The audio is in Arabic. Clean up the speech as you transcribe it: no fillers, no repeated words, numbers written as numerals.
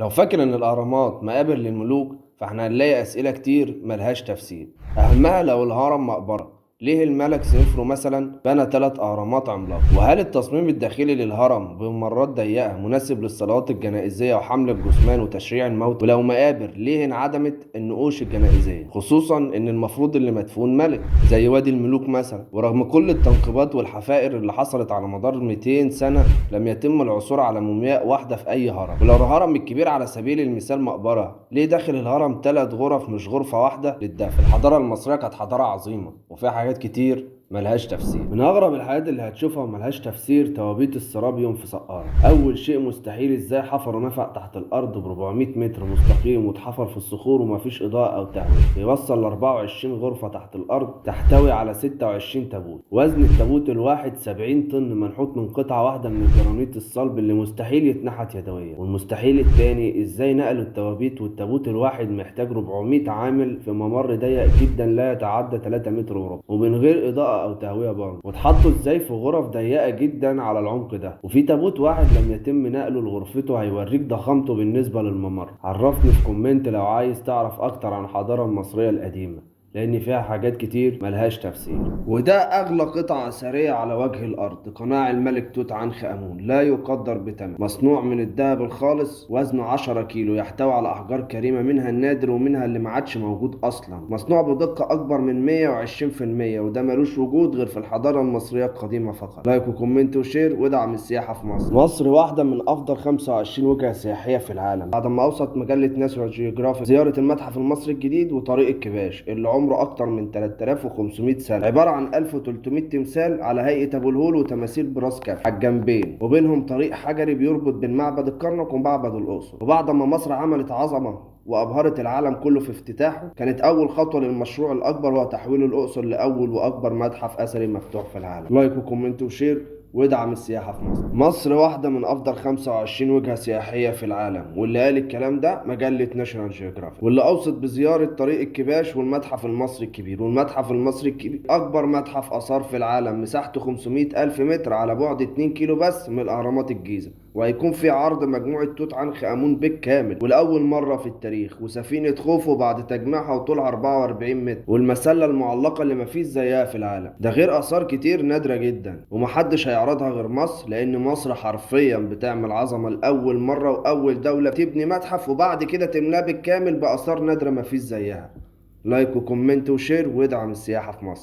لو فاكر إن الأهرامات مقابر للملوك فإحنا هنلاقي أسئلة كتير ملهاش تفسير. أهمها لو الهرم مقبرة، ليه الملك سنفرو مثلا بنى 3 أهرامات عملاقة؟ وهل التصميم الداخلي للهرم بممرات ضيقة مناسب للصلوات الجنائزية وحمل الجثمان وتشريع الموت؟ ولو مقابر ليه انعدمت النقوش الجنائزية؟ خصوصا إن المفروض اللي مدفون ملك زي وادي الملوك مثلا، ورغم كل التنقيبات والحفائر اللي حصلت على مدار 200 سنة لم يتم العثور على مومياء واحدة في أي هرم. ولو الهرم الكبير على سبيل المثال مقبرة، ليه داخل الهرم 3 غرف مش غرفة واحدة للدفن؟ الحضارة المصرية كانت حضارة عظيمة وفيها حاجات كتير ملهاش تفسير. من أغرب الحاجات اللي هتشوفها وملهاش تفسير توابيت السرابيوم في سقارة. أول شيء مستحيل، إزاي حفروا نفق تحت الأرض ب 400 متر مستقيم واتحفر في الصخور ومفيش إضاءة أو تهوية يوصل ل 24 غرفة تحت الأرض تحتوي على 26 تابوت. وزن التابوت الواحد 70 طن منحوت من قطعة واحدة من الجرانيت الصلب اللي مستحيل يتنحت يدويا. والمستحيل التاني، إزاي نقلوا التوابيت والتابوت الواحد محتاج 400 عامل في ممر ضيق جدا لا يتعدى 3 متر وربع ومن غير إضاءة أو تهوية برضه، واتحطوا إزاي في غرف ضيقة جدا على العمق ده، وفي تابوت واحد لم يتم نقله لغرفته. هيوريك ضخامته بالنسبة للممر. عرفني في كومنت لو عايز تعرف أكتر عن الحضارة المصرية القديمة، لأن فيها حاجات كتير ملهاش تفسير. وده أغلى قطعة أثرية على وجه الأرض، قناع الملك توت عنخ آمون، لا يقدر بثمن. مصنوع من الذهب الخالص، وزنه 10 كيلو، يحتوي على أحجار كريمة منها النادر ومنها اللي ما عادش موجود أصلا. مصنوع بدقة أكبر من 120%، وده ملوش وجود غير في الحضارة المصرية القديمة فقط. لايك وكومنت وشير وادعم السياحة في مصر. مصر واحدة من أفضل 25 وجهة سياحية في العالم بعد ما أوصت مجلة ناشونال جيوغرافيك زيارة المتحف المصري الجديد وطريق الكباش اللي عمره أكتر من 3500 سنة، عبارة عن 1300 تمثال على هيئة أبو الهول وتماثيل براس كف على الجنبين، وبينهم طريق حجري بيربط بين معبد الكرنك ومعبد الأقصر. وبعد ما مصر عملت عظمة وأبهرت العالم كله في افتتاحه، كانت أول خطوة للمشروع الأكبر هو تحويل الأقصر لأول وأكبر متحف أثري مفتوح في العالم. لايك وكومنت وشير وادعم السياحة في مصر. مصر واحدة من أفضل 25 وجهة سياحية في العالم، واللي قال الكلام ده مجلة ناشونال جيوغرافيك، واللي أوصت بزيارة طريق الكباش والمتحف المصري الكبير. والمتحف المصري الكبير أكبر متحف آثار في العالم، مساحته 500 ألف متر على بعد 2 كيلو بس من الأهرامات الجيزة، وهيكون في عرض مجموعة توت عنخ آمون بالكامل ولأول مرة في التاريخ، وسفينة خوفو بعد تجميعها وطولها 44 متر، والمسلة المعلقة اللي مفيش زيها في العالم. ده غير آثار كتير نادرة جدا ومحدش هيعرضها غير مصر، لأن مصر حرفيا بتعمل عظمة لأول مرة وأول دولة تبني متحف وبعد كده تملاه بالكامل بآثار نادرة مفيش زيها. لايك وكومنت وشير وادعم السياحة في مصر.